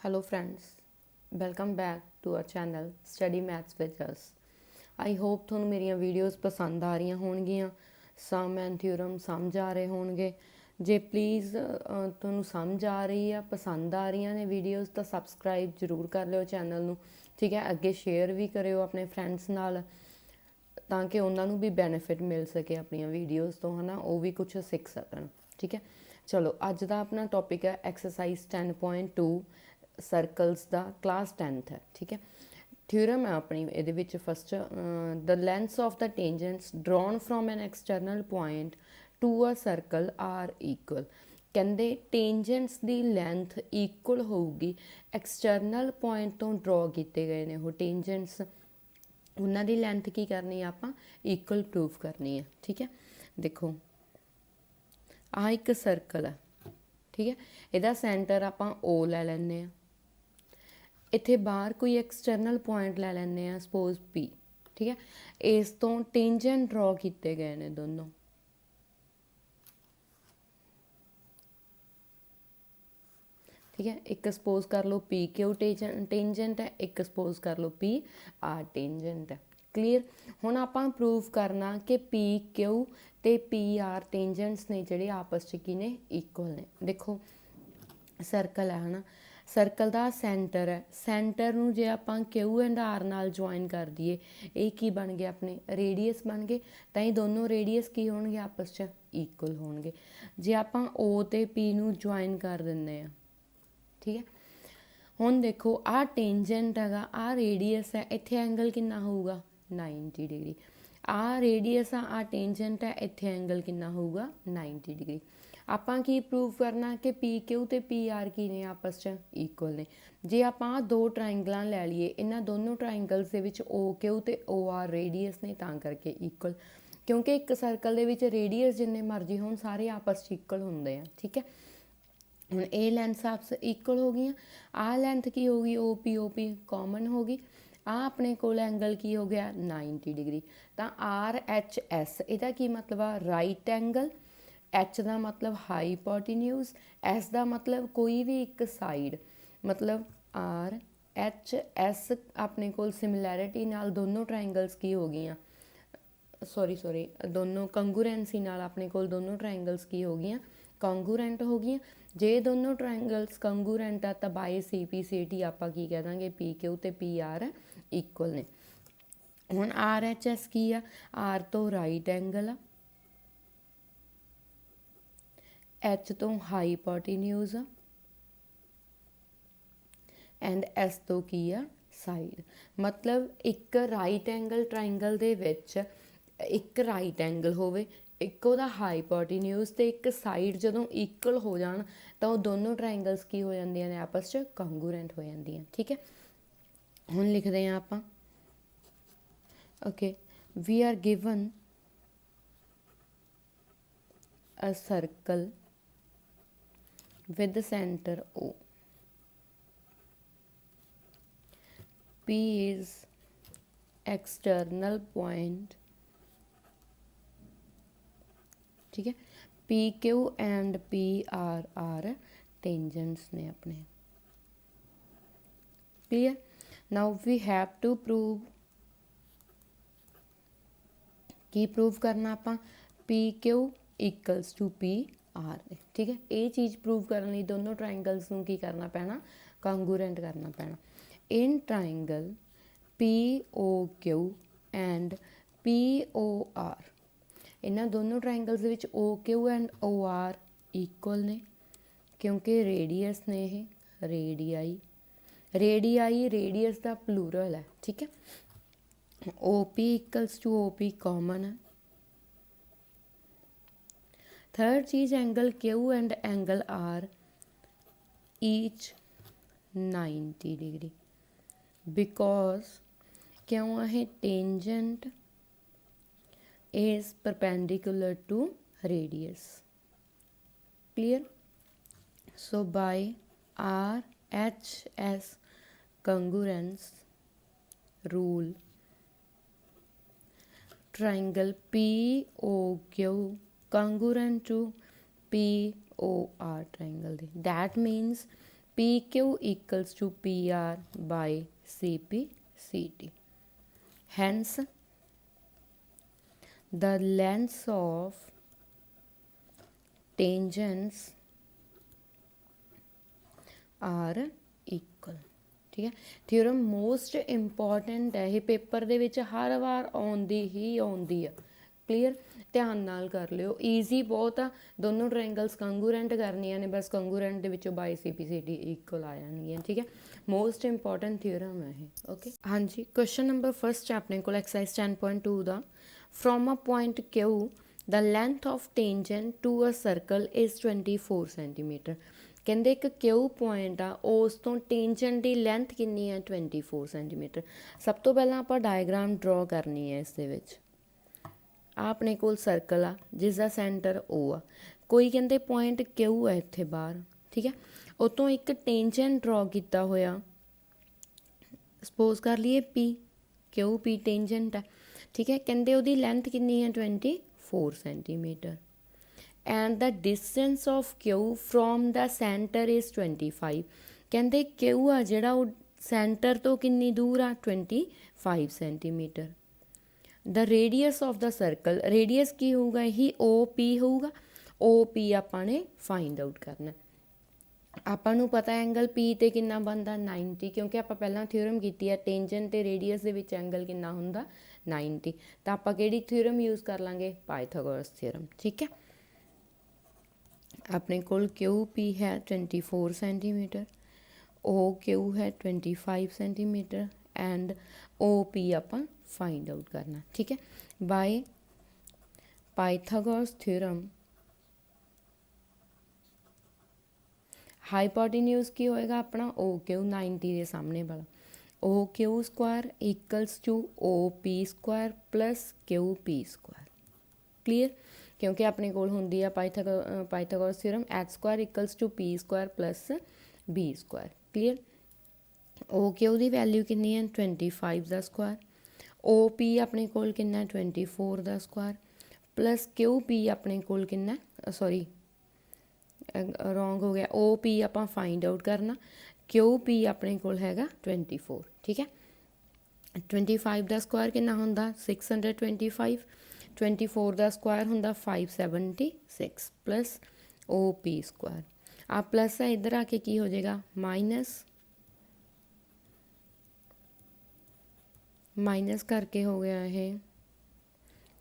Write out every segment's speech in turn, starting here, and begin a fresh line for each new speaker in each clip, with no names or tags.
Hello friends, welcome back to our channel Study Maths with us. I hope ਤੁਹਾਨੂੰ ਮੇਰੀਆਂ videos ਪਸੰਦ ਆ ਰਹੀਆਂ ਹੋਣਗੀਆਂ, ਸਮ ਐਂਡ ਥਿਊਰਮ ਸਮਝ ਆ ਰਹੇ ਹੋਣਗੇ। ਜੇ ਪਲੀਜ਼ ਤੁਹਾਨੂੰ ਸਮਝ ਆ ਰਹੀ ਆ, ਪਸੰਦ ਆ ਰਹੀਆਂ ਨੇ ਵੀਡੀਓਜ਼ ਤਾਂ ਸਬਸਕ੍ਰਾਈਬ ਜ਼ਰੂਰ ਕਰ ਲਿਓ ਚੈਨਲ ਨੂੰ, ਠੀਕ ਹੈ। ਅੱਗੇ ਸ਼ੇਅਰ ਵੀ ਕਰਿਓ ਆਪਣੇ ਫਰੈਂਡਸ ਨਾਲ ਤਾਂ ਕਿ ਉਹਨਾਂ ਨੂੰ ਵੀ ਬੈਨੀਫਿਟ ਮਿਲ ਸਕੇ ਆਪਣੀਆਂ ਵੀਡੀਓਜ਼ ਤੋਂ, ਹੈ ਨਾ, ਉਹ ਵੀ ਕੁਛ ਸਿੱਖ ਸਕਣ, ਠੀਕ ਹੈ। ਚਲੋ ਅੱਜ ਦਾ ਆਪਣਾ ਟੌਪਿਕ ਹੈ ਐਕਸਰਸਾਈਜ਼ 10.2 ਸਰਕਲਸ ਦਾ, ਕਲਾਸ 10th ਹੈ, ਠੀਕ ਹੈ। ਥਿਊਰਮ ਹੈ ਆਪਣੀ ਇਹਦੇ ਵਿੱਚ first, the lengths of the tangents drawn from an external point to a circle are equal. ਕਹਿੰਦੇ ਟੇਂਜੈਂਟਸ ਦੀ ਲੈਂਥ ਇਕੁਅਲ ਹੋਊਗੀ, ਐਕਸਟਰਨਲ ਪੁਆਇੰਟ ਤੋਂ ਡਰੋ ਕੀਤੇ ਗਏ ਨੇ ਉਹ ਟੇਂਜੈਂਟਸ, ਉਹਨਾਂ ਦੀ ਲੈਂਥ ਕੀ ਕਰਨੀ ਆ ਆਪਾਂ, ਇਕੁਅਲ ਪ੍ਰੂਫ ਕਰਨੀ ਹੈ, ਠੀਕ ਹੈ। ਦੇਖੋ ਆਹ ਇੱਕ ਸਰਕਲ ਹੈ, ਠੀਕ ਹੈ, ਇਹਦਾ ਸੈਂਟਰ ਆਪਾਂ O ਲੈ ਲੈਂਦੇ ਹਾਂ। ਇੱਥੇ ਬਾਹਰ ਕੋਈ ਐਕਸਟਰਨਲ ਪੁਆਇੰਟ ਲੈ ਲੈਂਦੇ ਹਾਂ, ਸਪੋਜ਼ P, ਠੀਕ ਹੈ। ਇਸ ਤੋਂ ਟੇਂਜੈਂਟ ਡਰੋ ਕੀਤੇ ਗਏ ਨੇ ਦੋਨੋਂ, ਠੀਕ ਹੈ। ਇੱਕ ਸਪੋਜ਼ ਕਰ ਲਓ ਪੀ ਕਿਊ ਟੇਂਜੈਂਟ ਹੈ, ਇੱਕ ਸਪੋਜ਼ ਕਰ ਲਓ ਪੀ ਆਰ ਟੇਂਜੈਂਟ ਹੈ। ਕਲੀਅਰ। ਹੁਣ ਆਪਾਂ ਪ੍ਰੂਵ ਕਰਨਾ ਕਿ ਪੀ ਕਿਊ ਅਤੇ ਪੀ ਆਰ ਟੇਂਜੈਂਟਸ ਨੇ ਜਿਹੜੇ ਆਪਸ 'ਚ ਕੀ ਨੇ, ਇਕੁਅਲ ਨੇ। ਦੇਖੋ ਸਰਕਲ ਹੈ ਨਾ, ਸਰਕਲ ਦਾ ਸੈਂਟਰ ਹੈ, ਸੈਂਟਰ ਨੂੰ ਜੇ ਆਪਾਂ ਕਿਊ ਐਂਡ ਆਰ ਨਾਲ ਜੁਆਇਨ ਕਰ ਦਈਏ, ਇਹ ਕੀ ਬਣ ਗਏ ਆਪਣੇ ਰੇਡੀਅਸ ਬਣ ਗਏ, ਤਾਂ ਇਹ ਦੋਨੋਂ ਰੇਡੀਅਸ ਕੀ ਹੋਣਗੇ, ਆਪਸ 'ਚ ਇਕੁਅਲ ਹੋਣਗੇ। ਜੇ ਆਪਾਂ ਓ ਅਤੇ ਪੀ ਨੂੰ ਜੁਆਇਨ ਕਰ ਦਿੰਦੇ ਹਾਂ, ਠੀਕ ਹੈ। ਹੁਣ ਦੇਖੋ ਆਹ ਟੇਂਜੈਂਟ ਹੈਗਾ, ਆਹ ਰੇਡੀਅਸ ਹੈ, ਇੱਥੇ ਐਂਗਲ ਕਿੰਨਾ ਹੋਊਗਾ, 90 ਡਿਗਰੀ। ਆਹ ਰੇਡੀਅਸ ਆ, ਆਹ ਟੇਂਜੈਂਟ ਹੈ, ਇੱਥੇ ਐਂਗਲ ਕਿੰਨਾ ਹੋਊਗਾ, 90 ਡਿਗਰੀ। ਆਪਾਂ ਕੀ ਪ੍ਰੂਵ ਕਰਨਾ ਕਿ ਪੀ ਕਿਊ ਅਤੇ ਪੀ ਆਰ ਕੀ ਨੇ, ਆਪਸ 'ਚ ਇਕੁਅਲ ਨੇ। ਜੇ ਆਪਾਂ ਦੋ ਟਰਾਇੰਗਲਾਂ ਲੈ ਲਈਏ, ਇਹਨਾਂ ਦੋਨੋਂ ਟਰਾਇੰਗਲਸ ਦੇ ਵਿੱਚ ਓ ਕਿਊ ਅਤੇ ਓ ਆਰ ਰੇਡੀਅਸ ਨੇ, ਤਾਂ ਕਰਕੇ ਇਕੁਅਲ, ਕਿਉਂਕਿ ਇੱਕ ਸਰਕਲ ਦੇ ਵਿੱਚ ਰੇਡੀਅਸ ਜਿੰਨੇ ਮਰਜ਼ੀ ਹੋਣ ਸਾਰੇ ਆਪਸ 'ਚ ਇਕੁਅਲ ਹੁੰਦੇ ਆ, ਠੀਕ ਹੈ। ਹੁਣ ਇਹ ਲੈਂਥ ਆਪਸ ਇਕੁਅਲ ਹੋ ਗਈਆਂ, ਆਹ ਲੈਂਥ ਕੀ ਹੋ ਗਈ, ਓ ਪੀ ਕਾਮਨ ਹੋ ਗਈ। ਆਹ ਆਪਣੇ ਕੋਲ ਐਂਗਲ ਕੀ ਹੋ ਗਿਆ, 90 ਡਿਗਰੀ। ਤਾਂ ਆਰ ਐਚ ਐਸ ਇਹਦਾ ਕੀ ਮਤਲਬ ਆ, ਰਾਈਟ ਐਂਗਲ। ਐਚ ਦਾ ਮਤਲਬ ਹਾਈਪੋਟੀਨਿਊਜ਼, ਐਸ ਦਾ ਮਤਲਬ ਕੋਈ ਵੀ ਇੱਕ ਸਾਈਡ, ਮਤਲਬ ਆਰ ਐਚ ਐਸ ਆਪਣੇ ਕੋਲ ਸਿਮਿਲੈਰਿਟੀ ਨਾਲ ਦੋਨੋਂ ਟਰਾਇੰਗਲਸ ਕੀ ਹੋ ਗਈਆਂ, ਸੌਰੀ ਦੋਨੋਂ ਕੰਗੂਰੈਂਸੀ ਨਾਲ ਆਪਣੇ ਕੋਲ ਦੋਨੋਂ ਟਰਾਇੰਗਲਸ ਕੀ ਹੋ ਗਈਆਂ, ਕੰਗੂਰੈਂਟ ਹੋ ਗਈਆਂ। ਜੇ ਦੋਨੋਂ ਟਰਾਇੰਗਲਸ ਕੰਗੂਰੈਂਟ ਆ ਤਾਂ ਬਾਈ ਸੀ ਪੀ ਸੀ ਟੀ ਆਪਾਂ ਕੀ ਕਹਿ ਦਾਂਗੇ, ਪੀ ਕਿਊ ਅਤੇ ਪੀ ਆਰ ਇਕੁਅਲ ਨੇ। ਹੁਣ ਆਰ ਐਚ ਐਸ ਕੀ ਆ, ਆਰ ਤੋਂ ਰਾਈਟ ਐਂਗਲ ਆ, ਐਚ ਤੋਂ ਹਾਈਪੋਟੀਨਿਊਜ਼ ਆ, ਐਂਡ ਐਸ ਤੋਂ ਕੀ ਆ, ਸਾਈਡ। ਮਤਲਬ ਇੱਕ ਰਾਈਟ ਐਂਗਲ ਟਰਾਇੰਗਲ ਦੇ ਵਿੱਚ ਇੱਕ ਰਾਈਟ ਐਂਗਲ ਹੋਵੇ, ਇੱਕ ਉਹਦਾ ਹਾਈਪੋਟੀਨਿਊਜ਼ ਅਤੇ ਇੱਕ ਸਾਈਡ ਜਦੋਂ ਇਕੁਅਲ ਹੋ ਜਾਣ ਤਾਂ ਉਹ ਦੋਨੋਂ ਟਰਾਇੰਗਲਸ ਕੀ ਹੋ ਜਾਂਦੀਆਂ ਨੇ, ਆਪਸ 'ਚ ਕੰਗੂਰੈਂਟ ਹੋ ਜਾਂਦੀਆਂ, ਠੀਕ ਹੈ। ਹੁਣ ਲਿਖਦੇ ਹਾਂ ਆਪਾਂ, okay, we are given a circle with the center O. P is external point, ठीक है। P Q and P R tangents ने अपने, clear. Now we have to prove, की प्रूव करना ਆਪਾਂ, P Q equals to P R, ठीक है। ये चीज़ प्रूव करने ਲਈ दोनों ट्राइंगल्स ਨੂੰ ਕੀ ਕਰਨਾ ਪੈਣਾ, ਕੰਗੂਰੈਂਟ ਕਰਨਾ ਪੈਣਾ। In triangle P O Q and P O R, ਇਹਨਾਂ ਦੋਨੋਂ ਟਰਾਇੰਗਲਸ ਦੇ ਵਿੱਚ O Q and O R equal ਨੇ, ਕਿਉਂਕਿ ਰੇਡੀਅਸ ਨੇ ਇਹ, ਰੇਡੀਆਈ ਰੇਡੀਅਸ ਦਾ ਪਲੂਰਲ ਹੈ, ਠੀਕ ਹੈ। O P equals to O P common ਹੈ। थर्ड चीज़, angle Q and angle R each 90 degree, because क्यों है tangent is perpendicular to radius, clear। so by RHS congruence rule, triangle POQ congruent to POR triangle, that means P Q equals to P R by C P C T. Hence, the lengths of tangents are equal। ठीक है, theorem most important ਹੈ, ਇਹ paper ਦੇ ਵਿੱਚ ਹਰ ਵਾਰ ਆਉਂਦੀ ਹੀ ਆਉਂਦੀ ਆ। Clear, ਧਿਆਨ ਨਾਲ ਕਰ ਲਿਓ, ਈਜ਼ੀ ਬਹੁਤ ਆ। ਦੋਨੋਂ ਟ੍ਰਾਇੰਗਲਸ ਕੰਗੂਰੈਂਟ ਕਰਨੀਆਂ ਨੇ, ਬਸ ਕੰਗੂਰੈਂਟ ਦੇ ਵਿੱਚੋਂ ਬਾਈ ਸੀ ਪੀ ਸੀ ਡੀ ਇਕੁਅਲ ਆ ਜਾਣਗੀਆਂ। ਠੀਕ ਹੈ, ਮੋਸਟ ਇੰਪੋਰਟੈਂਟ ਥਿਓਰਮ ਹੈ ਇਹ। ਓਕੇ ਹਾਂਜੀ, ਕੁਐਸਚਨ ਨੰਬਰ ਫਸਟ ਆਪਣੇ ਕੋਲ ਐਕਸਰਸਾਈਜ਼ 10.2 ਦਾ, from a point Q the length of tangent to a circle is 24 centimetre. ਕਹਿੰਦੇ ਇੱਕ ਕਿਊ ਪੁਆਇੰਟ ਆ, ਉਸ ਤੋਂ ਟੇਂਜੈਂਟ ਦੀ ਲੈਂਥ ਕਿੰਨੀ ਹੈ 24 ਸੈਂਟੀਮੀਟਰ। ਸਭ ਤੋਂ ਪਹਿਲਾਂ ਆਪਾਂ ਡਾਇਗਰਾਮ ਡਰੋ ਕਰਨੀ ਹੈ। ਇਸ ਦੇ ਵਿੱਚ ਆ ਆਪਣੇ ਕੋਲ ਸਰਕਲ ਆ ਜਿਸ ਦਾ ਸੈਂਟਰ ਓ ਆ, ਕੋਈ ਕਹਿੰਦੇ ਪੁਆਇੰਟ ਕਿਊ ਹੈ ਇੱਥੇ ਬਾਹਰ। ਠੀਕ ਹੈ, ਉਹ ਤੋਂ ਇੱਕ ਟੇਂਜੈਂਟ ਡਰੋ ਕੀਤਾ ਹੋਇਆ, ਸਪੋਜ਼ ਕਰ ਲਈਏ ਪੀ, ਕਿਊ ਪੀ ਟੇਂਜੈਂਟ ਹੈ। ਠੀਕ ਹੈ, ਕਹਿੰਦੇ ਉਹਦੀ ਲੈਂਥ ਕਿੰਨੀ ਹੈ 24 centimetre and the distance of Q from the centre is 25। ਕਹਿੰਦੇ ਕਿਊ ਆ ਜਿਹੜਾ ਉਹ ਸੈਂਟਰ ਤੋਂ ਕਿੰਨੀ ਦੂਰ ਆ 25 centimetre. The radius of the circle, radius ਕੀ ਹੋਊਗਾ, ਇਹੀ ਓ ਪੀ ਹੋਊਗਾ। ਓ ਪੀ ਆਪਾਂ ਨੇ ਫਾਈਂਡ ਆਊਟ ਕਰਨਾ। ਆਪਾਂ ਨੂੰ ਪਤਾ ਐਂਗਲ ਪੀ ਤੇ ਕਿੰਨਾ ਬਣਦਾ 90, ਕਿਉਂਕਿ ਆਪਾਂ ਪਹਿਲਾਂ ਥਿਓਰਮ ਕੀਤੀ ਹੈ ਟੇਂਜੈਂਟ ਤੇ ਰੇਡੀਅਸ ਦੇ ਵਿੱਚ ਐਂਗਲ ਕਿੰਨਾ ਹੁੰਦਾ 90। ਤਾਂ ਆਪਾਂ ਕਿਹੜੀ ਥਿਓਰਮ ਯੂਜ਼ ਕਰ ਲਾਂਗੇ, ਪਾਇਥਾਗੋਰਸ ਥਿਓਰਮ। ਠੀਕ ਹੈ, ਆਪਣੇ ਕੋਲ ਕਿਊ ਪੀ ਹੈ 24 ਸੈਂਟੀਮੀਟਰ, ਓ ਕਿਊ ਹੈ 25 ਸੈਂਟੀਮੀਟਰ ਐਂਡ ਓ ਪੀ ਆਪਾਂ ਫਾइंड आउट करना। ठीक है, बाय पाइथागोरस थ्योरम हाइपोटेन्यूज की होएगा अपना ओ क्यू 90 के सामने वाला, O Q square equals to O P square plus Q P square. Clear, क्योंकि अपने कोल होंदी है Pythagoras theorem X square equals to P square plus B square. Clear, O Q की वैल्यू कितनी है 25 का स्क्वायर, ओ पी अपने कोल कितना 24 का स्क्वायर प्लस क्यू पी अपने कोल कितना, सॉरी रॉन्ग हो गया, ओ पी आपां फाइंड आउट करना, क्यू पी अपने कोल हैगा 24। ठीक है, 25 का स्क्वायर कितना होंदा 625, 24 का स्क्वायर होंदा 576 प्लस ओ पी स्क्वायर। आ प्लस है इधर आके की हो जाएगा माइनस, माइनस करके हो गया है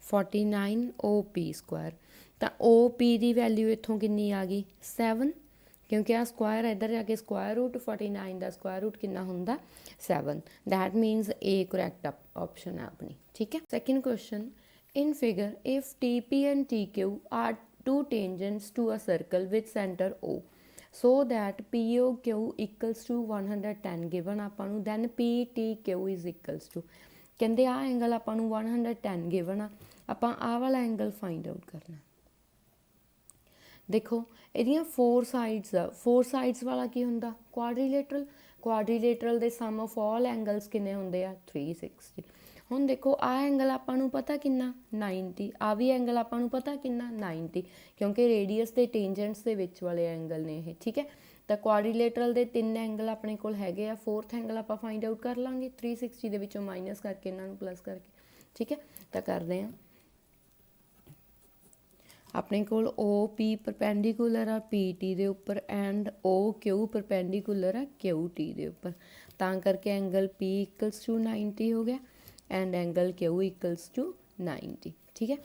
49 ओ पी स्क्वायर। तो ओ पी की वैल्यू इतों कितनी आ गई 7, क्योंकि आ स्क्वायर इधर जाके स्क्वायर रूट 49 का स्क्वायर रूट कितना होंदा 7। That means a correct option है अपनी। ठीक है, second question, in figure if T P and T Q are two tangents to a circle with centre O so that POQ equals to 110 given ਆਪਾਂ ਨੂੰ, then PTQ is equals to, ਕਹਿੰਦੇ ਆ angle ਆਪਾਂ ਨੂੰ 110 given ਆ, ਆਪਾਂ ਆਹ ਵਾਲਾ ਐਂਗਲ ਫਾਈਂਡ ਆਊਟ ਕਰਨਾ। ਦੇਖੋ ਇਹਦੀਆਂ 4 ਸਾਈਡਸ ਆ, 4 ਸਾਈਡਸ ਵਾਲਾ ਕੀ ਹੁੰਦਾ ਕੁਆਡਰੀਲੇਟਰਲ, ਕੁਆਡਰੀਲੇਟਰਲ ਦੇ ਸਮ ਆਫ ਆਲ ਐਂਗਲਸ ਕਿੰਨੇ ਹੁੰਦੇ ਆ 360। ਹੁਣ ਦੇਖੋ ਆ ਐਂਗਲ ਆਪਾਂ ਨੂੰ ਪਤਾ ਕਿੰਨਾ 90, ਆ ਵੀ ਐਂਗਲ ਆਪਾਂ ਨੂੰ ਪਤਾ ਕਿੰਨਾ 90, ਕਿਉਂਕਿ ਰੇਡੀਅਸ ਤੇ ਟੇਂਜੈਂਟਸ ਦੇ ਵਿੱਚ ਵਾਲੇ ਐਂਗਲ ਨੇ ਇਹ। ਠੀਕ ਹੈ, ਤਾਂ ਕੁਆਡਰੀਲੇਟਰਲ ਦੇ 3 ਐਂਗਲ ਆਪਣੇ ਕੋਲ ਹੈਗੇ ਆ, 4th ਐਂਗਲ ਆਪਾਂ ਫਾਈਂਡ ਆਊਟ ਕਰ ਲਾਂਗੇ 360 ਦੇ ਵਿੱਚੋਂ ਮਾਈਨਸ ਕਰਕੇ ਇਹਨਾਂ ਨੂੰ ਪਲੱਸ ਕਰਕੇ। ਠੀਕ ਹੈ, ਤਾਂ ਕਰਦੇ ਹਾਂ। ਆਪਣੇ ਕੋਲ ਓ ਪੀ ਪਰਪੈਂਡੀਕੂਲਰ ਆ ਪੀ ਟੀ ਦੇ ਉੱਪਰ ਐਂਡ ਓ ਕਿਊ ਪਰਪੈਂਡੀਕੂਲਰ ਆ ਕਿਊ ਟੀ ਦੇ ਉੱਪਰ, ਤਾਂ ਕਰਕੇ ਐਂਗਲ ਪੀ ਇਕਲਸ ਟੂ 90 ਹੋ ਗਿਆ and angle Q equals to 90। ठीक है,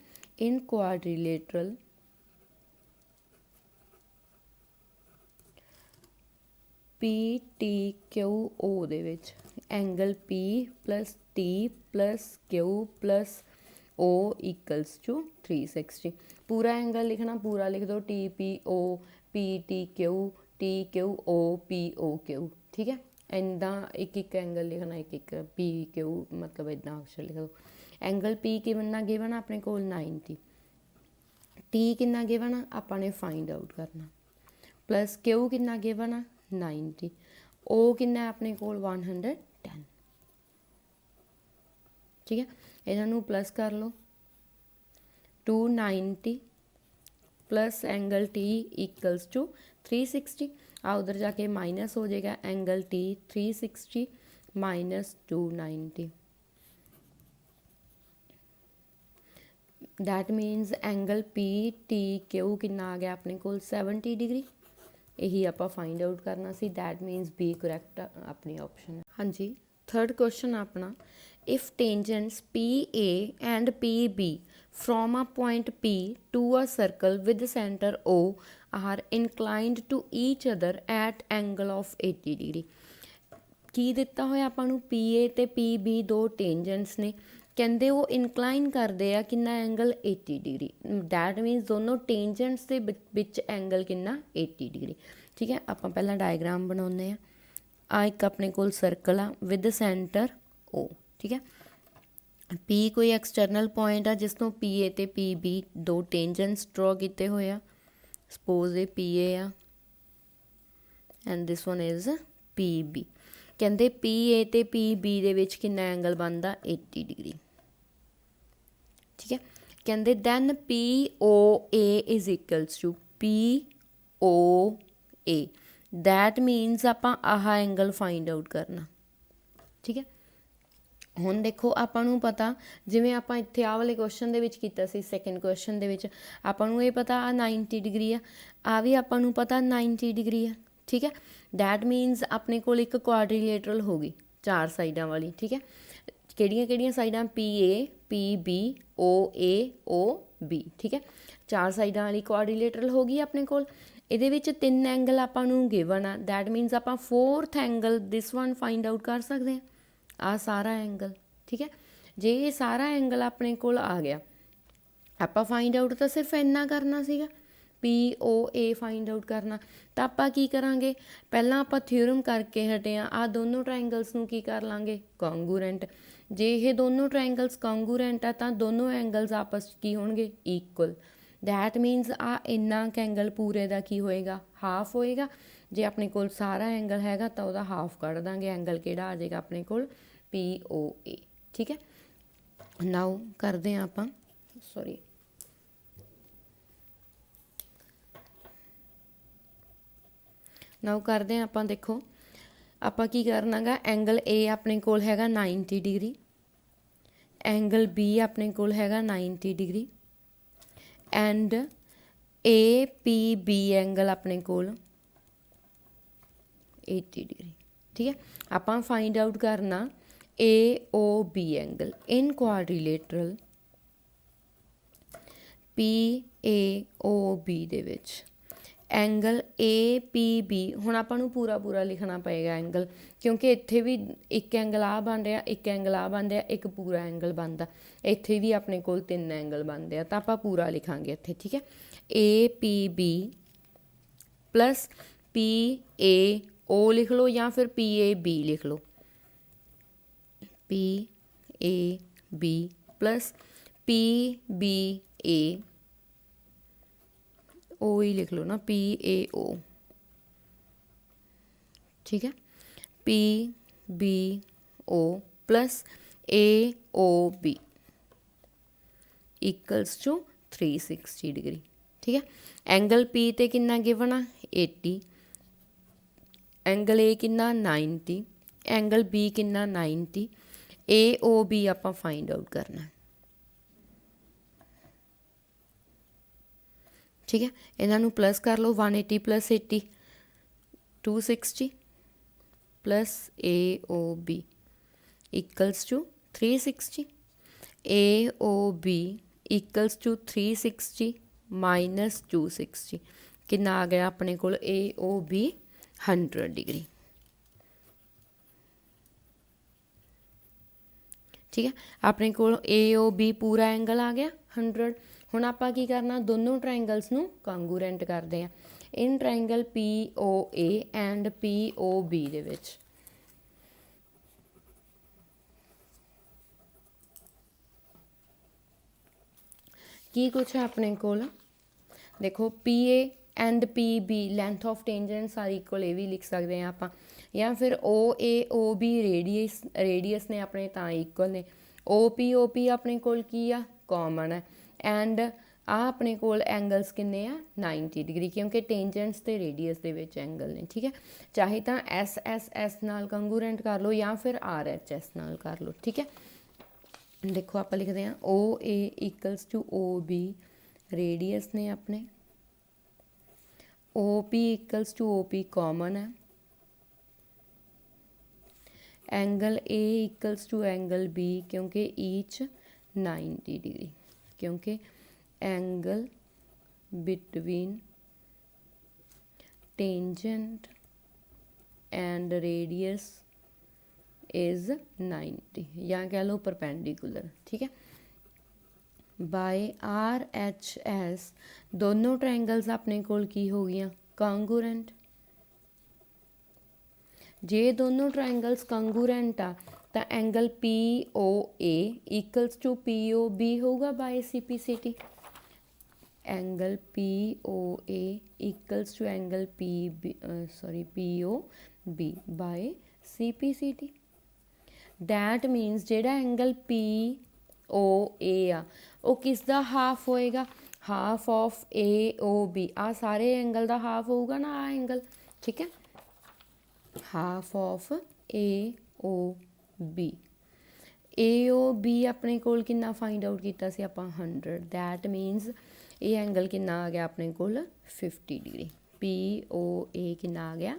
in quadrilateral PTQO ਦੇ ਵਿੱਚ angle P plus T plus Q plus O equals to 360। पूरा एंगल लिखना, पूरा लिख दो TPO PTQ TQO POQ। ठीक है, ਇੱਦਾਂ ਇੱਕ ਇੱਕ ਐਂਗਲ ਲਿਖਣਾ, ਇੱਕ ਇੱਕ ਪੀ ਕਿਊ ਮਤਲਬ ਇੱਦਾਂ ਅਕਸ਼ਰ ਲਿਖ ਦਿਓ। ਐਂਗਲ ਪੀ ਕਿੰਨਾ ਗਿਵਨ ਆ ਆਪਣੇ ਕੋਲ 90, ਟੀ ਕਿੰਨਾ ਗਿਵਨ ਆ ਆਪਾਂ ਨੇ ਫਾਈਂਡ ਆਊਟ ਕਰਨਾ, ਪਲੱਸ ਕਿਊ ਕਿੰਨਾ ਗਿਵਨ ਆ 90, ਓ ਕਿੰਨਾ ਆਪਣੇ ਕੋਲ 110। ਠੀਕ ਹੈ, ਇਹਨਾਂ ਨੂੰ ਪਲੱਸ ਕਰ ਲਓ 290 plus angle T equals to 360। आ उधर जाके माइनस हो जाएगा, angle T 360 minus 290, that means angle P T Q कितना आ गया अपने को 70 डिग्री। यही आप फाइंड आउट करना सी, दैट मीनस बी करैक्ट अपनी ऑप्शन है। हाँ जी, थर्ड क्वेश्चन अपना, if tangents P A and P B from a point P to a circle with centre O are inclined to each other at angle of 80 degree. की दिता होया आपां नूं पी ए ते पी बी दो tangents ने, कहते वो इनकलाइन करते हैं कितना एंगल 80 डिग्री, दैट मीनस दोनों टेंजेंट्स के विच एंगल कितना 80 डिग्री। ठीक है, आप पहला डायग्राम बनाने आ एक अपने कोल सर्कल आ विद सेंटर ओ। ठीक है, पी कोई एक्सटर्नल पॉइंट आ जिसनों पी ए ते पी बी दो टेंजेंट्स ड्रॉ किए हुए आ, सपोज ये पी ए आ and this one is P B. कहते पी ए ते पी बी दे विच कितना एंगल बनता 80 डिग्री। ठीक है, कहते then P O A is equals to P O A, that means आपां आह एंगल फाइंड आउट करना। ठीक है, हुण देखो आपां नूं पता जिवें आपां इत्थे आ वाले क्वेश्चन दे विच कीता सी, सैकेंड क्वेश्चन दे विच आपां नूं ये पता आ 90 डिग्री आ भी आपां नूं पता 90 डिग्री है। ठीक है, दैट मीनस अपने कोल एक क्वाड्रीलेटरल होगी 4 साइडां वाली। ठीक है, किहड़ियां साइडां P A P B O A O B. ठीक है, 4 साइडां वाली क्वाड्रीलेटरल होगी अपने कोल, ਇਹਦੇ ਵਿੱਚ 3 एंगल ਆਪਾਂ ਨੂੰ गिवन आ, दैट मीनस ਆਪਾਂ 4th angle this one find out कर सकते हैं, आ सारा एंगल। ठीक है, जे ये सारा एंगल अपने कोल आ गया, ਆਪਾਂ फाइंड आउट तो सिर्फ इन्ना करना सीगा, पी ओ ए फाइंड आउट करना। तो आप की करांगे, पहला आप थ्योरम करके हटे आ दोनों ट्रायंगल्स नूं की कर लांगे कॉन्गूरेंट। जे ये दोनों ट्रायंगल्स कॉन्गूरेंट आ तो दोनों एंगल्स आपस की होणगे इक्वल, दैट मीनस आ इन्ना एंगल पूरे का की होएगा हाफ होएगा। जे अपने कोल सारा एंगल हैगा तो वह हाफ कढ़ देंगे, एंगल किहड़ा आ जाएगा अपने कोल पी ओ ए। ठीक है, नाउ करते हैं आप सॉरी नाउ करते हैं आप, देखो आप की करना गा, एंगल ए अपने कोल हैगा 90 डिग्री, एंगल बी अपने कोल हैगा 90 degree and A P B angle अपने कोल 80 डिग्री। ठीक है, आप फाइंड आउट करना A O B angle in quadrilateral P A O B दे विच एंगल ए पी बी। हुण आपां नूं पूरा पूरा लिखना पएगा एंगल, क्योंकि इत्थे भी एक एंगल आ बन रहा, एक एंगल आ बन रहा, एक पूरा एंगल बनता, इत्थे भी अपने कोल 3 एंगल बनते हैं, तो आपां पूरा लिखांगे इत्थे। ठीक है, A P B plus P A O लिख लो या फिर पी ए बी लिख लो, P A B plus P B A O ही लिख लो ना, पी ए ओ। ठीक है, P B O plus A O B equals to 360 degree. ठीक है, एंगल पी ते कितना गिवन आ 80, एंगल ए कितना 90, एंगल बी कितना 90, ए ओ बी आपां फाइंड आउट करना है। ठीक है, इन्हों प्लस कर लो, 180 plus 80 260 plus A O B equals to 360, A O B equals to 360 minus 260 कितना आ गया अपने को ए ओ बी 100 डिग्री। ठीक है, अपने को ए ओ बी पूरा एंगल आ गया 100। हुण आपां की करना, दोनों ट्रायंगल्स नूं कॉन्गूरेंट करते हैं in triangle P O A and P O B दे विच। की कुछ है अपने कोल, देखो P A and P B length of tangents are equal, ये भी लिख सकते हैं आप, या फिर ओ ए ओ बी रेडियस ने अपने ता इक्वल ने, ओ पी अपने कोल की आ कॉमन है एंड ਆ ਆਪਣੇ ਕੋਲ ਐਂਗਲਸ ਕਿੰਨੇ ਆ 90 ਡਿਗਰੀ, ਕਿਉਂਕਿ ਟੇਂਜੈਂਟਸ ਤੇ ਰੇਡੀਅਸ ਦੇ ਵਿੱਚ ਐਂਗਲ ਨੇ। ਠੀਕ ਹੈ, ਚਾਹੇ ਤਾਂ ਐਸ ਐਸ ਐਸ ਨਾਲ ਕੰਗੂਰੈਂਟ ਕਰ ਲਓ ਜਾਂ ਫਿਰ ਆਰ ਐਚ ਐਸ ਨਾਲ ਕਰ ਲਓ। ਠੀਕ ਹੈ, ਦੇਖੋ ਆਪਾਂ ਲਿਖਦੇ ਹਾਂ O A equals to O B, radius ਨੇ ਆਪਣੇ, O P equals to O P common ਹੈ, angle A equals to angle B क्योंकि ईच 90 डिग्री, क्योंकि angle between tangent and radius is 90 या कह लो परपेंडिकुलर। ठीक है, बाय आर एच एस दोनों ट्रायंगल्स अपने कोल की हो गई कांगूरेंट। जे दोनों ट्रायंगल्स कंगूरेंट आ तो angle P O A equals to P O B होगा by C P C T. Angle P O A equals to angle P B P O B by C P C T. That means जेड़ा angle P O ए आ वो किसका half होएगा, half of A O B. आ सारे angle का half होगा ना आ angle. ठीक है, half of A O B. A O B अपने कोल कितना फाइंड आउट किया सी आपां 100। दैट मीनस ये एंगल कितना आ गया अपने कोल 50 डिग्री। पी ओ ए कितना आ गया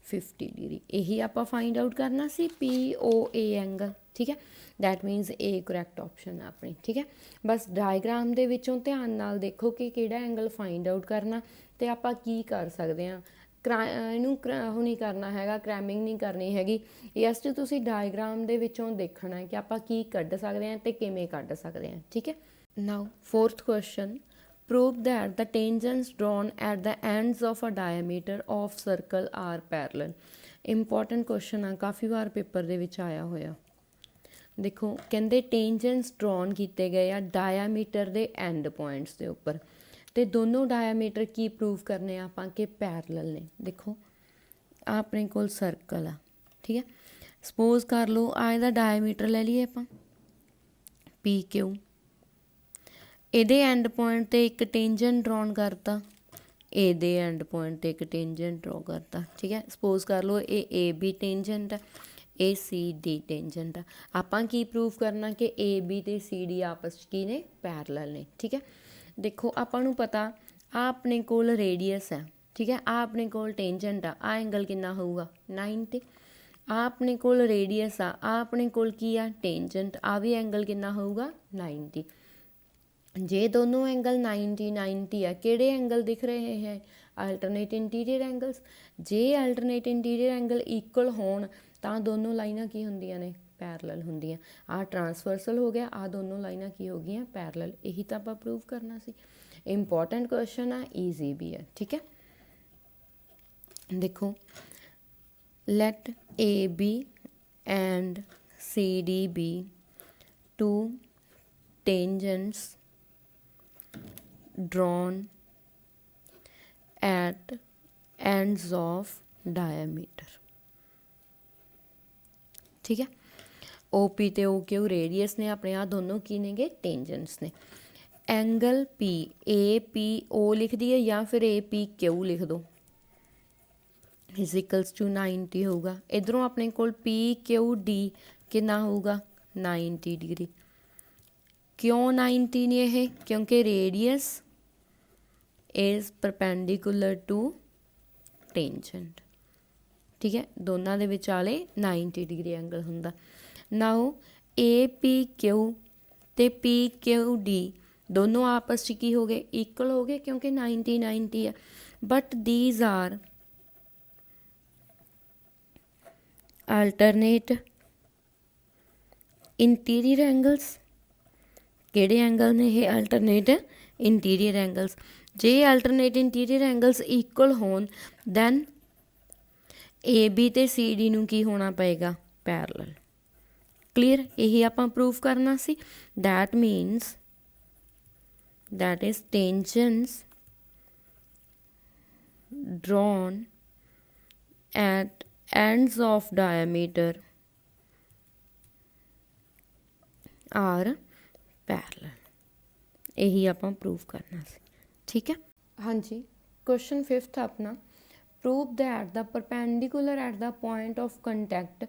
50 डिग्री। यही आपां फाइंड आउट करना C P O A angle. ठीक है, that means a correct option है अपनी। ठीक है, बस डायग्राम दे विचों ध्यान नाल देखो कि किहड़ा एंगल फाइंड आउट करना ते आपां की कर सकते हैं। ਇਹਨੂੰ ਉਹ ਨਹੀਂ ਕਰਨਾ ਹੈਗਾ, ਕ੍ਰੈਮਿੰਗ ਨਹੀਂ ਕਰਨੀ ਹੈਗੀ। ਜਸਟ ਤੁਸੀਂ ਡਾਇਗਰਾਮ ਦੇ ਵਿੱਚੋਂ ਦੇਖਣਾ ਹੈ ਕਿ ਆਪਾਂ ਕੀ ਕੱਢ ਸਕਦੇ ਹਾਂ ਤੇ ਕਿਵੇਂ ਕੱਢ ਸਕਦੇ ਹਾਂ। ਠੀਕ ਹੈ, now fourth question, prove that the tangents drawn at the ends of a diameter of circle are parallel। Important question ਆ, ਕਾਫੀ ਵਾਰ ਪੇਪਰ ਦੇ ਵਿੱਚ ਆਇਆ ਹੋਇਆ। ਦੇਖੋ ਕਹਿੰਦੇ ਟੇਂਜੈਂਟਸ ਡਰਾਉਣ ਕੀਤੇ ਗਏ ਆ ਡਾਇਆਮੀਟਰ ਦੇ ਐਂਡ ਪੁਆਇੰਟਸ ਦੇ ਉੱਪਰ, ਤੇ ਦੋਨੋਂ ਡਾਇਆਮੀਟਰ ਕੀ ਪ੍ਰੂਵ ਕਰਨੇ ਆਪਾਂ ਕਿ ਪੈਰਲਲ ਨੇ। ਦੇਖੋ ਆ ਆਪਣੇ ਕੋਲ ਸਰਕਲ ਆ। ਠੀਕ ਹੈ, ਸਪੋਜ਼ ਕਰ ਲਓ ਆ ਇਹਦਾ ਡਾਇਆਮੀਟਰ ਲੈ ਲਈਏ ਆਪਾਂ ਪੀ ਕਿਊ, ਇਹਦੇ ਐਂਡ ਪੁਆਇੰਟ ਤੇ ਇੱਕ ਟੇਂਜੈਂਟ ਡਰਾਉਣ ਕਰਤਾ, ਇਹਦੇ ਐਂਡ ਪੁਆਇੰਟ ਤੇ ਇੱਕ ਟੇਂਜੈਂਟ ਡਰਾ ਕਰਤਾ। ਠੀਕ ਹੈ, ਸਪੋਜ਼ ਕਰ ਲਓ ਇਹ ਏ ਬੀ ਟੇਂਜੈਂਟ ਆ, ਇਹ ਸੀ ਡੀ ਟੇਂਜੈਂਟ ਆ। ਆਪਾਂ ਕੀ ਪ੍ਰੂਵ ਕਰਨਾ ਕਿ ਏ ਬੀ ਤੇ ਸੀ ਡੀ ਆਪਸ 'ਚ ਕੀ ਨੇ, ਪੈਰਲਲ ਨੇ। ਠੀਕ ਹੈ, ਦੇਖੋ ਆਪਾਂ ਨੂੰ ਪਤਾ ਆ ਆਪਣੇ ਕੋਲ ਰੇਡੀਅਸ ਹੈ। ਠੀਕ ਹੈ, ਆ ਆਪਣੇ ਕੋਲ ਟੇਂਜੈਂਟ ਆ, ਆ ਐਂਗਲ ਕਿੰਨਾ ਹੋਊਗਾ 90। ਆ ਆਪਣੇ ਕੋਲ ਰੇਡੀਅਸ ਆ ਆਪਣੇ ਕੋਲ ਕੀ ਆ ਟੇਂਜੈਂਟ, ਆ ਵੀ ਐਂਗਲ ਕਿੰਨਾ ਹੋਊਗਾ 90। ਜੇ ਦੋਨੋਂ ਐਂਗਲ 90 ਆ, ਕਿਹੜੇ ਐਂਗਲ ਦਿਖ ਰਹੇ ਹੈ, ਅਲਟਰਨੇਟ ਇੰਟੀਰੀਅਰ ਐਂਗਲਸ। ਜੇ ਅਲਟਰਨੇਟ ਇੰਟੀਰੀਅਰ ਐਂਗਲ ਇਕੁਅਲ ਹੋਣ ਤਾਂ ਦੋਨੋਂ ਲਾਈਨਾਂ ਕੀ ਹੁੰਦੀਆਂ ਨੇ, ਪੈਰਲਲ ਹੁੰਦੀਆਂ। ਆਹ ਟਰਾਂਸਵਰਸਲ ਹੋ ਗਿਆ, ਆਹ ਦੋਨੋਂ ਲਾਈਨਾਂ ਕੀ ਹੋ ਗਈਆਂ, ਪੈਰਲਲ। ਇਹੀ ਤਾਂ ਆਪਾਂ ਪ੍ਰੂਵ ਕਰਨਾ ਸੀ। ਇੰਪੋਰਟੈਂਟ ਕੁਐਸਚਨ ਆ, ਈਜ਼ੀ ਵੀ ਹੈ। ਠੀਕ ਹੈ, ਦੇਖੋ let A B and C D be two tangents drawn at ends of diameter। ठीक है, ओ पी ते ओ क्यू रेडियस ने अपने, आ दोनों की नेगे टेंजेंट्स ने। Angle P A P O लिख दिए या फिर ए पी क्यू लिख दो, इजिकल्स टू 90 होगा। इधरों अपने कोल पी क्यू डी कितना होगा 90 डिग्री। क्यों 90 ने यह, क्योंकि radius is perpendicular to tangent. ठीक है, दोनों के विचाले 90 डिग्री एंगल हुंदा। नाउ ए पी क्यू ते पी क्यू डी दोनों आपस च की हो गए, इक्वल हो गए, क्योंकि 90 है। But these are alternate interior angles. किहड़े एंगल ने ये, अल्टरनेट इंटीरियर एंगल्स। जे अल्टरनेट इंटीरियर एंगल्स इक्वल होन दैन ए बी ते सी डी नूं की होना पएगा, पैरलल। क्लीयर, यही आपां प्रूव करना सी। That means that is tangents drawn at ends of diameter are parallel। यही आपां प्रूव करना सी। ठीक है। हाँ जी, क्वेश्चन 5th अपना, prove that the perpendicular at the point of contact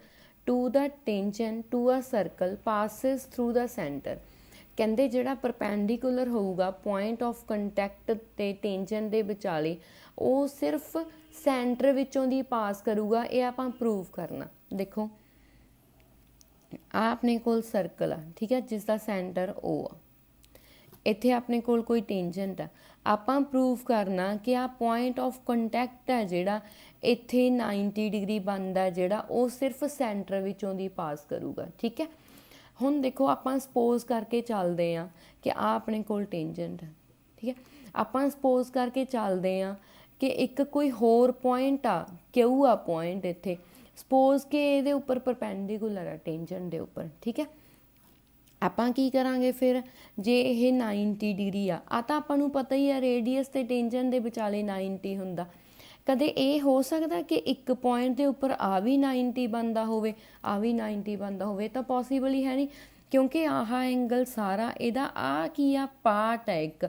to the tangent to a circle passes through the centre. ਕਹਿੰਦੇ ਜਿਹੜਾ perpendicular ਹੋਊਗਾ ਪੁਆਇੰਟ ਆਫ ਕੰਟੈਕਟ ਤੇ ਟੇਂਜੈਂਟ ਦੇ ਵਿਚਾਲੇ ਉਹ ਸਿਰਫ ਸੈਂਟਰ ਵਿੱਚੋਂ ਦੀ ਪਾਸ ਕਰੂਗਾ। ਇਹ ਆਪਾਂ ਪ੍ਰੂਵ ਕਰਨਾ। ਦੇਖੋ ਆ ਆਪਣੇ ਕੋਲ ਸਰਕਲ ਆ, ਠੀਕ ਹੈ, ਜਿਸ ਦਾ ਸੈਂਟਰ O ਆ। ਇੱਥੇ ਆਪਣੇ ਕੋਲ ਕੋਈ ਟੇਂਜੈਂਟ ਆ। ਆਪਾਂ ਪ੍ਰੂਵ ਕਰਨਾ ਕਿ ਆ ਪੁਆਇੰਟ ਆਫ ਕੰਟੈਕਟ ਹੈ ਜਿਹੜਾ ਇੱਥੇ 90 ਡਿਗਰੀ ਬਣਦਾ, ਜਿਹੜਾ ਉਹ ਸਿਰਫ ਸੈਂਟਰ ਵਿੱਚੋਂ ਦੀ ਪਾਸ ਕਰੂਗਾ। ਠੀਕ ਹੈ। ਹੁਣ ਦੇਖੋ ਆਪਾਂ ਸਪੋਜ਼ ਕਰਕੇ ਚੱਲਦੇ ਹਾਂ ਕਿ ਆ ਆਪਣੇ ਕੋਲ ਟੇਂਜੈਂਟ ਹੈ। ਠੀਕ ਹੈ। ਆਪਾਂ ਸਪੋਜ਼ ਕਰਕੇ ਚੱਲਦੇ ਹਾਂ ਕਿ ਇੱਕ ਕੋਈ ਹੋਰ ਪੁਆਇੰਟ ਆ, ਕਿਊ ਆ ਪੁਆਇੰਟ ਇੱਥੇ, ਸਪੋਜ਼ ਕਿ ਇਹਦੇ ਉੱਪਰ ਪਰਪੈਂਡੀਕੂਲਰ ਆ ਟੇਂਜੈਂਟ ਦੇ ਉੱਪਰ। ਠੀਕ ਹੈ। ਆਪਾਂ ਕੀ ਕਰਾਂਗੇ ਫਿਰ, ਜੇ ਇਹ 90 ਡਿਗਰੀ ਆ ਤਾਂ ਆਪਾਂ ਨੂੰ ਪਤਾ ਹੀ ਆ ਰੇਡੀਅਸ ਤੇ ਟੇਂਜੈਂਟ ਦੇ ਵਿਚਾਲੇ 90 ਹੁੰਦਾ। ਕਦੇ ਇਹ ਹੋ ਸਕਦਾ ਕਿ ਇੱਕ ਪੁਆਇੰਟ ਦੇ ਉੱਪਰ ਆ ਵੀ 90 ਬਣਦਾ ਹੋਵੇ, ਆ ਵੀ 90 ਬਣਦਾ ਹੋਵੇ, ਤਾਂ ਪੋਸੀਬਲ ਹੀ ਹੈ ਨਹੀਂ, ਕਿਉਂਕਿ ਆਹ ਐਂਗਲ ਸਾਰਾ ਇਹਦਾ ਆ ਕੀ ਆ, ਪਾਰਟ ਹੈ, ਇੱਕ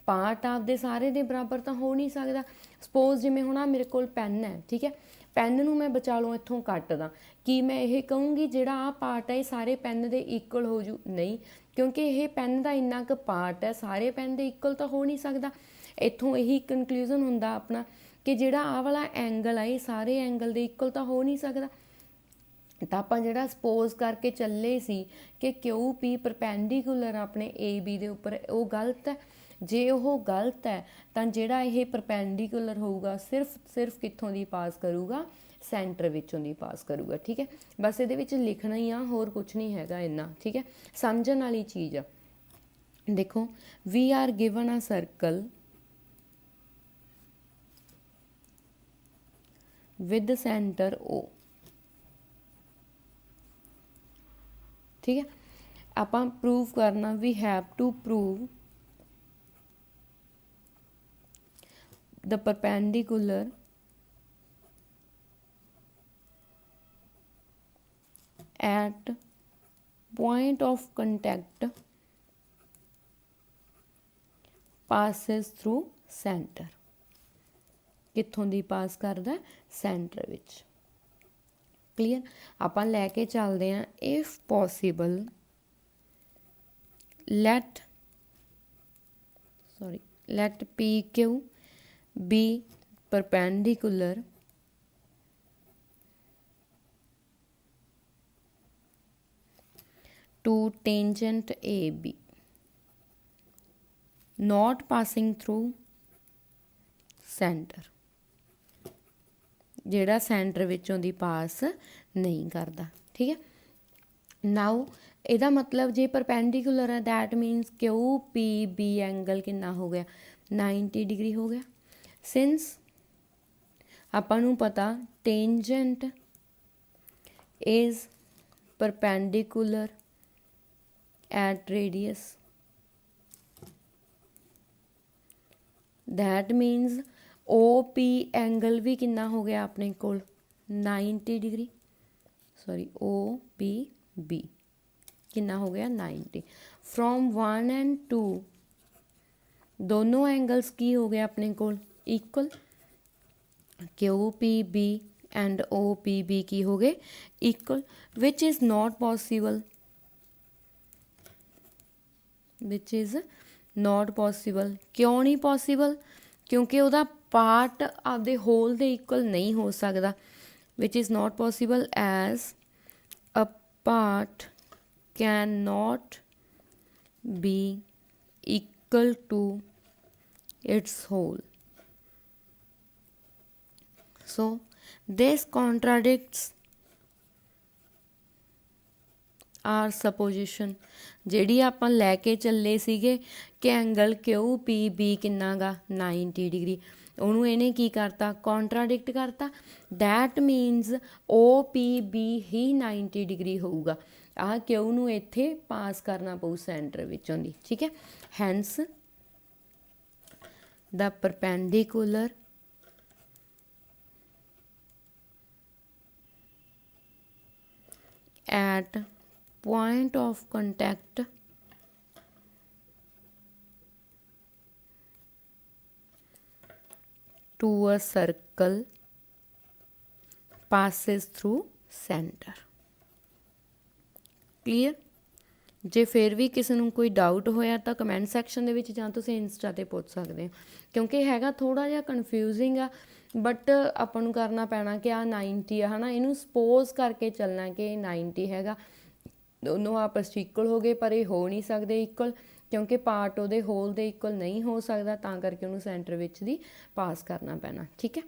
ਪਾਰਟ ਆਪਦੇ ਸਾਰੇ ਦੇ ਬਰਾਬਰ ਤਾਂ ਹੋ ਨਹੀਂ ਸਕਦਾ। ਸਪੋਜ਼ ਜਿਵੇਂ ਹੁਣ ਆ ਮੇਰੇ ਕੋਲ ਪੈਨ ਹੈ, ਠੀਕ ਹੈ, ਪੈਨ ਨੂੰ ਮੈਂ ਵਿਚਾਲੋਂ ਇੱਥੋਂ ਕੱਟਦਾ, ਕੀ ਮੈਂ ਇਹ ਕਹੂੰਗੀ ਜਿਹੜਾ ਆ ਪਾਰਟ ਹੈ ਇਹ ਸਾਰੇ ਪੈਨ ਦੇ ਇਕੁਅਲ ਹੋ ਜੂ? ਨਹੀਂ, ਕਿਉਂਕਿ ਇਹ ਪੈਨ ਦਾ ਇੰਨਾ ਕੁ ਪਾਰਟ ਹੈ, ਸਾਰੇ ਪੈਨ ਦੇ ਇਕੁਅਲ ਤਾਂ ਹੋ ਨਹੀਂ ਸਕਦਾ। ਇੱਥੋਂ ਇਹੀ ਕਨਕਲੂਜ਼ਨ ਹੁੰਦਾ ਆਪਣਾ ਕਿ ਜਿਹੜਾ ਆਹ ਵਾਲਾ ਐਂਗਲ ਆ ਇਹ ਸਾਰੇ ਐਂਗਲ ਦੇ ਇਕੁਅਲ ਤਾਂ ਹੋ ਨਹੀਂ ਸਕਦਾ। ਤਾਂ ਆਪਾਂ ਜਿਹੜਾ ਸਪੋਜ਼ ਕਰਕੇ ਚੱਲੇ ਸੀ ਕਿ ਕਿਊ ਪੀ ਪਰਪੈਂਡੀਕੂਲਰ ਆਪਣੇ ਏ ਬੀ ਦੇ ਉੱਪਰ, ਉਹ ਗਲਤ ਹੈ। ਜੇ ਉਹ ਗਲਤ ਹੈ ਤਾਂ ਜਿਹੜਾ ਇਹ ਪਰਪੈਂਡੀਕੂਲਰ ਹੋਊਗਾ ਸਿਰਫ ਕਿੱਥੋਂ ਦੀ ਪਾਸ ਕਰੂਗਾ, ਸੈਂਟਰ ਵਿੱਚੋਂ ਦੀ ਪਾਸ ਕਰੂਗਾ। ਠੀਕ ਹੈ। ਬਸ ਇਹਦੇ ਵਿੱਚ ਲਿਖਣਾ ਹੀ ਆ, ਹੋਰ ਕੁਛ ਨਹੀਂ ਹੈਗਾ ਇੰਨਾ। ਠੀਕ ਹੈ। ਸਮਝਣ ਵਾਲੀ ਚੀਜ਼ ਆ। ਦੇਖੋ we are given a circle with center O। ठीक है। ਆਪਾਂ ਪ੍ਰੂਵ ਕਰਨਾ, we have to prove the perpendicular at point of contact passes through center। ਕਿੱਥੋਂ ਦੀ ਪਾਸ ਕਰਦਾ? ਸੈਂਟਰ ਵਿੱਚ। ਕਲੀਅਰ। ਆਪਾਂ ਲੈ ਕੇ ਚੱਲਦੇ ਹਾਂ, if possible let PQ be perpendicular to tangent AB not passing through center। ਜਿਹੜਾ ਸੈਂਟਰ ਵਿੱਚੋਂ ਦੀ ਪਾਸ ਨਹੀਂ ਕਰਦਾ। ਠੀਕ ਹੈ। ਨਾਓ ਇਹਦਾ ਮਤਲਬ ਜੇ ਪਰਪੈਂਡੀਕੂਲਰ ਹੈ that means Q P B angle ਕਿੰਨਾ ਹੋ ਗਿਆ? 90 ਡਿਗਰੀ ਹੋ ਗਿਆ। ਸਿੰਸ ਆਪਾਂ ਨੂੰ ਪਤਾ tangent is perpendicular at radius, that means O P angle ਵੀ ਕਿੰਨਾ ਹੋ ਗਿਆ ਆਪਣੇ ਕੋਲ? 90 degree. Sorry, O P B ਕਿੰਨਾ ਹੋ ਗਿਆ? 90। ਫਰੋਮ 1 ਐਂਡ 2 ਦੋਨੋਂ ਐਂਗਲਸ ਕੀ ਹੋ ਗਏ ਆਪਣੇ ਕੋਲ? Equal. Q P B and O P B ਕੀ ਹੋ ਗਏ? Equal. Which is not possible, which is not possible. ਕਿਉਂ ਨਹੀਂ ਪੋਸੀਬਲ? ਕਿਉਂਕਿ ਉਹਦਾ ਪਾਰਟ ਆਪਦੇ ਹੋਲ ਦੇ ਇਕੁਅਲ ਨਹੀਂ ਹੋ ਸਕਦਾ। Which is not possible as a part can not be equal to its whole. So this contradicts our supposition. ਜਿਹੜੀ ਆਪਾਂ ਲੈ ਕੇ ਚੱਲੇ ਸੀਗੇ ਕਿ ਐਂਗਲ ਕਿਊ ਪੀ ਬੀ ਕਿੰਨਾ ਗਾ? 90 ਡਿਗਰੀ। ਉਹਨੂੰ ਇਹਨੇ ਕੀ ਕਰਤਾ? ਕੌਂਟਰਾਡਿਕਟ ਕਰਤਾ। That means O P B ਹੀ 90 ਡਿਗਰੀ ਹੋਊਗਾ। ਆਹ ਕਿਊ ਨੂੰ ਇੱਥੇ ਪਾਸ ਕਰਨਾ ਪਊ ਸੈਂਟਰ ਵਿੱਚੋਂ ਦੀ। ਠੀਕ ਹੈ। Hence the perpendicular at point of contact to a circle passes through center। Clear. ਜੇ ਫਿਰ ਵੀ ਕਿਸੇ ਨੂੰ ਕੋਈ ਡਾਊਟ ਹੋਇਆ ਤਾਂ ਕਮੈਂਟ ਸੈਕਸ਼ਨ ਦੇ ਵਿੱਚ ਜਾਂ ਤੁਸੀਂ ਇੰਸਟਾ 'ਤੇ ਪੁੱਛ ਸਕਦੇ ਹੋ, ਕਿਉਂਕਿ ਹੈਗਾ ਥੋੜ੍ਹਾ ਜਿਹਾ ਕਨਫਿਊਜ਼ਿੰਗ ਆ, ਬਟ ਆਪਾਂ ਨੂੰ ਕਰਨਾ ਪੈਣਾ ਕਿ ਆਹ 90 ਆ ਹੈ ਨਾ, ਇਹਨੂੰ ਸਪੋਜ਼ ਕਰਕੇ ਚੱਲਣਾ ਕਿ ਇਹ 90 ਹੈਗਾ। ਦੋਨੋਂ ਆਪਸ 'ਚ ਇਕੁਅਲ ਹੋ ਗਏ, ਪਰ ਇਹ ਹੋ ਨਹੀਂ ਸਕਦੇ ਇਕੁਅਲ, ਕਿਉਂਕਿ ਪਾਰਟ ਉਹਦੇ ਹੋਲ ਦੇ ਇਕੁਅਲ ਨਹੀਂ ਹੋ ਸਕਦਾ, ਤਾਂ ਕਰਕੇ ਉਹਨੂੰ ਸੈਂਟਰ ਵਿੱਚ ਦੀ ਪਾਸ ਕਰਨਾ ਪੈਣਾ। ਠੀਕ ਹੈ।